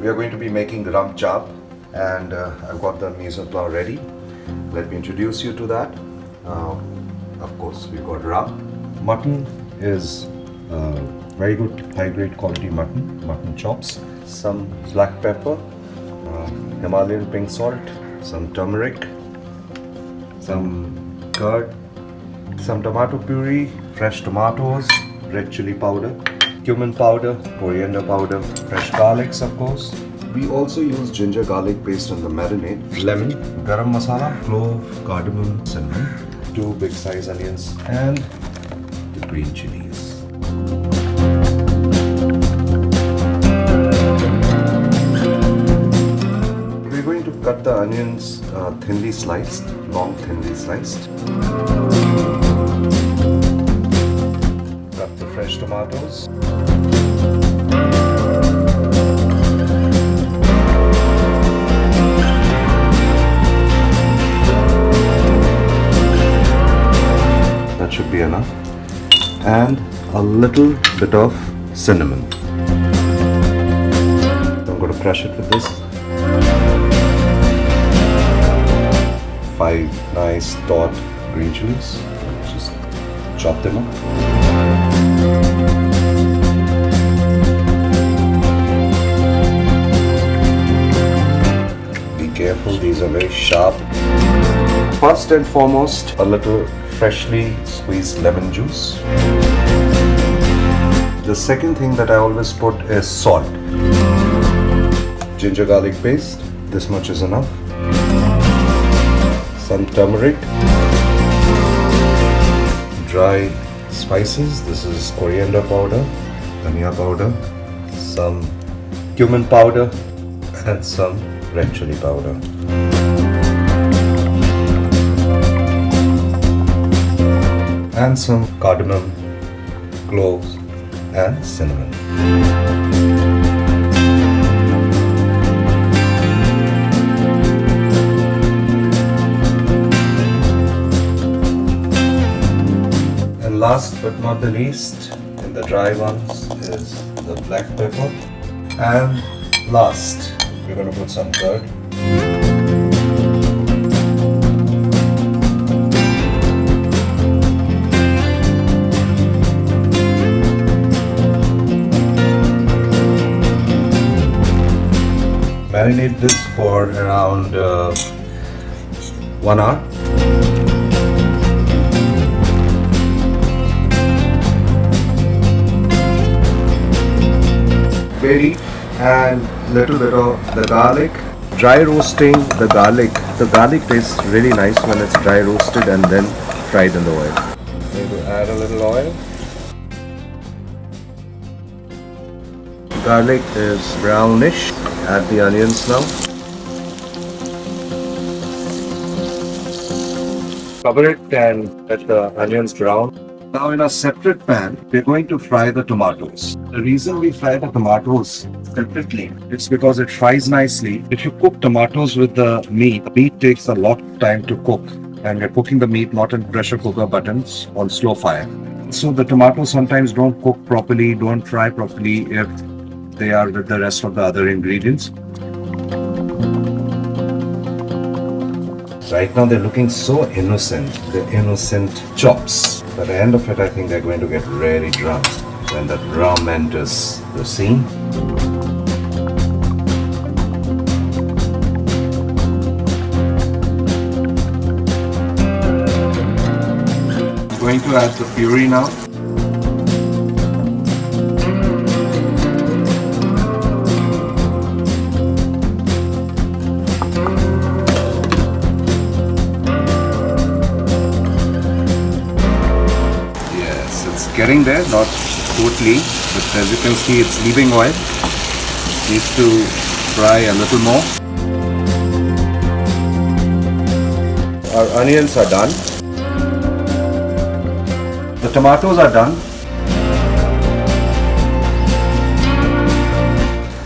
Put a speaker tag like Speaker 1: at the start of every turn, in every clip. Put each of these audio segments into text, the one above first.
Speaker 1: we are going to be making rum chap, and I've got the mise en place ready. Let me introduce you to that. Of course, we've got rum. Mutton is very good high-grade quality mutton chops. Some black pepper, Himalayan pink salt, some turmeric, some curd, some tomato puree, fresh tomatoes, red chilli powder, cumin powder, coriander powder, fresh garlics of course. We also use ginger garlic paste on the marinade, lemon, garam masala, clove, cardamom, cinnamon, 2 big size onions and the green chilies. We're going to cut the onions thinly sliced, long thinly sliced. Cut the fresh tomatoes. That should be enough. And a little bit of cinnamon. I'm going to crush it with this. 5 nice taut green chilies. Just chop them up. Be careful, these are very sharp. First and foremost, a little freshly squeezed lemon juice. The second thing that I always put is salt. Ginger garlic paste, this much is enough. Some turmeric. Dry spices, this is coriander powder, dhania powder, some cumin powder and some red chili powder. And some cardamom, cloves and cinnamon. And last but not the least, in the dry ones is the black pepper. And last, we're going to put some curd. Marinate this for around 1 hour. Bay leaf and little bit of the garlic. Dry roasting the garlic. The garlic tastes really nice when it's dry roasted and then fried in the oil. Going to add a little oil. Garlic is brownish. Add the onions now. Cover it and let the onions brown. Now in a separate pan, we're going to fry the tomatoes. The reason we fry the tomatoes separately, it's because it fries nicely. If you cook tomatoes with the meat takes a lot of time to cook. And we're cooking the meat not in pressure cooker but on slow fire. So the tomatoes sometimes don't cook properly, don't fry properly if they are with the rest of the other ingredients. Right now they're looking so innocent. They're innocent chops. But at the end of it, I think they're going to get really drunk when that rum enters the scene. Going to add the puree now. Getting there, not totally, but as you can see it's leaving oil. Needs to fry a little more. Our onions are done. The tomatoes are done.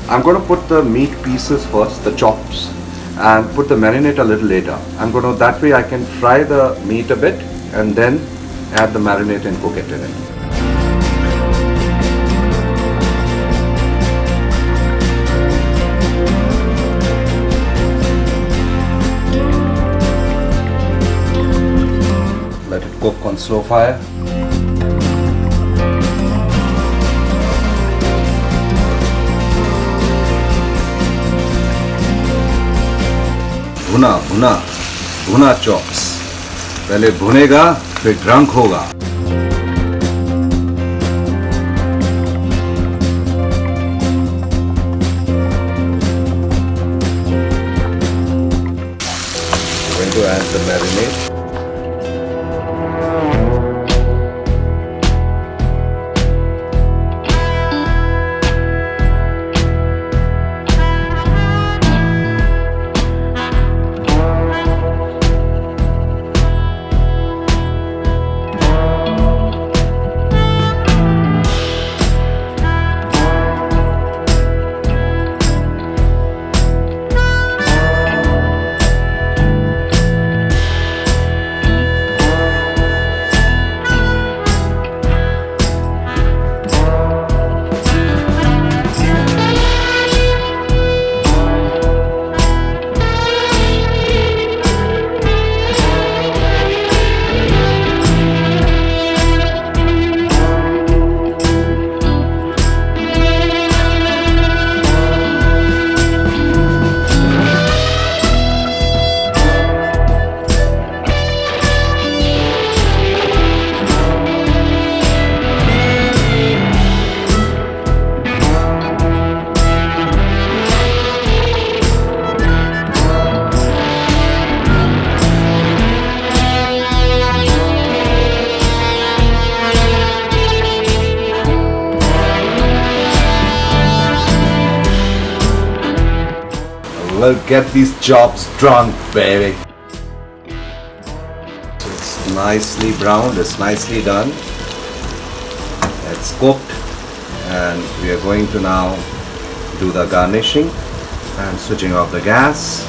Speaker 1: I'm going to put the meat pieces first, the chops, and put the marinade a little later. That way I can fry the meat a bit and then add the marinade and cook it in it. Let it cook on slow fire. भुना भुना भुना chops, पहले भुनेगा फिर drunk होगा. Going to add the marinade. Let's get these chops drunk, baby. So it's nicely browned, it's nicely done. It's cooked, and we are going to now do the garnishing and switching off the gas.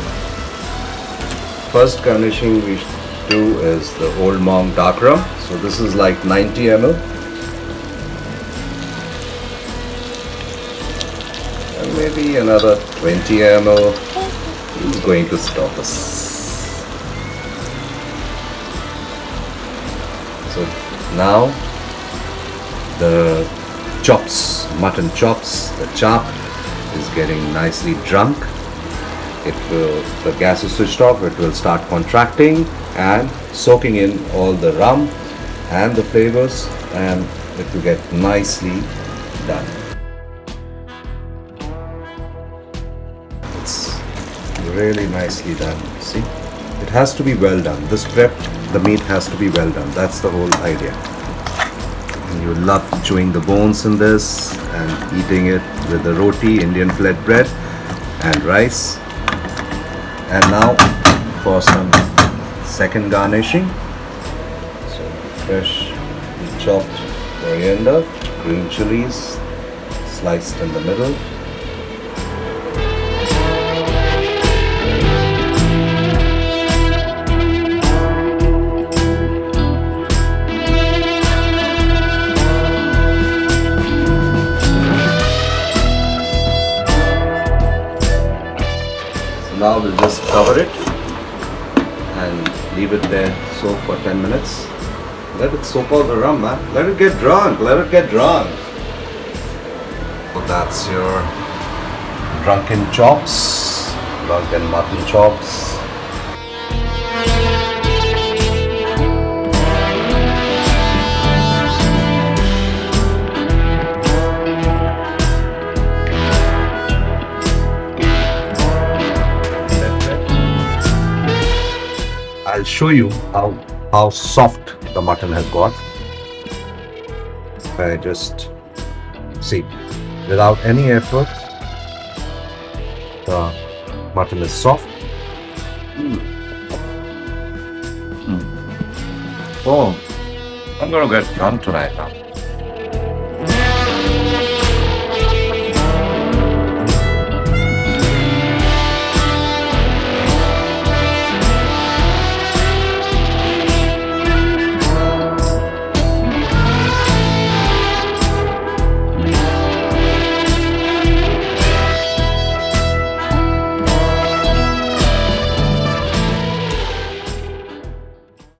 Speaker 1: First garnishing we do is the Old Monk dark rum. So this is like 90 ml. And maybe another 20 ml. Is going to stop us. So now the chops, mutton chops, the chap is getting nicely drunk. The gas is switched off, it will start contracting and soaking in all the rum and the flavors, and it will get nicely done. Really nicely done. See, it has to be well done. This prep, the meat has to be well done. That's the whole idea. And you love chewing the bones in this and eating it with the roti, Indian flat bread and rice. And now for some second garnishing. So fresh chopped coriander, green chilies sliced in the middle. Now we'll just cover it and leave it there soak for 10 minutes. Let it soak all the rum, man. Let it get drunk. Let it get drunk. So that's your drunken chops, drunken mutton chops. I'll show you how soft the mutton has got. I just see, without any effort, the mutton is soft. Oh, I'm gonna get drunk tonight now.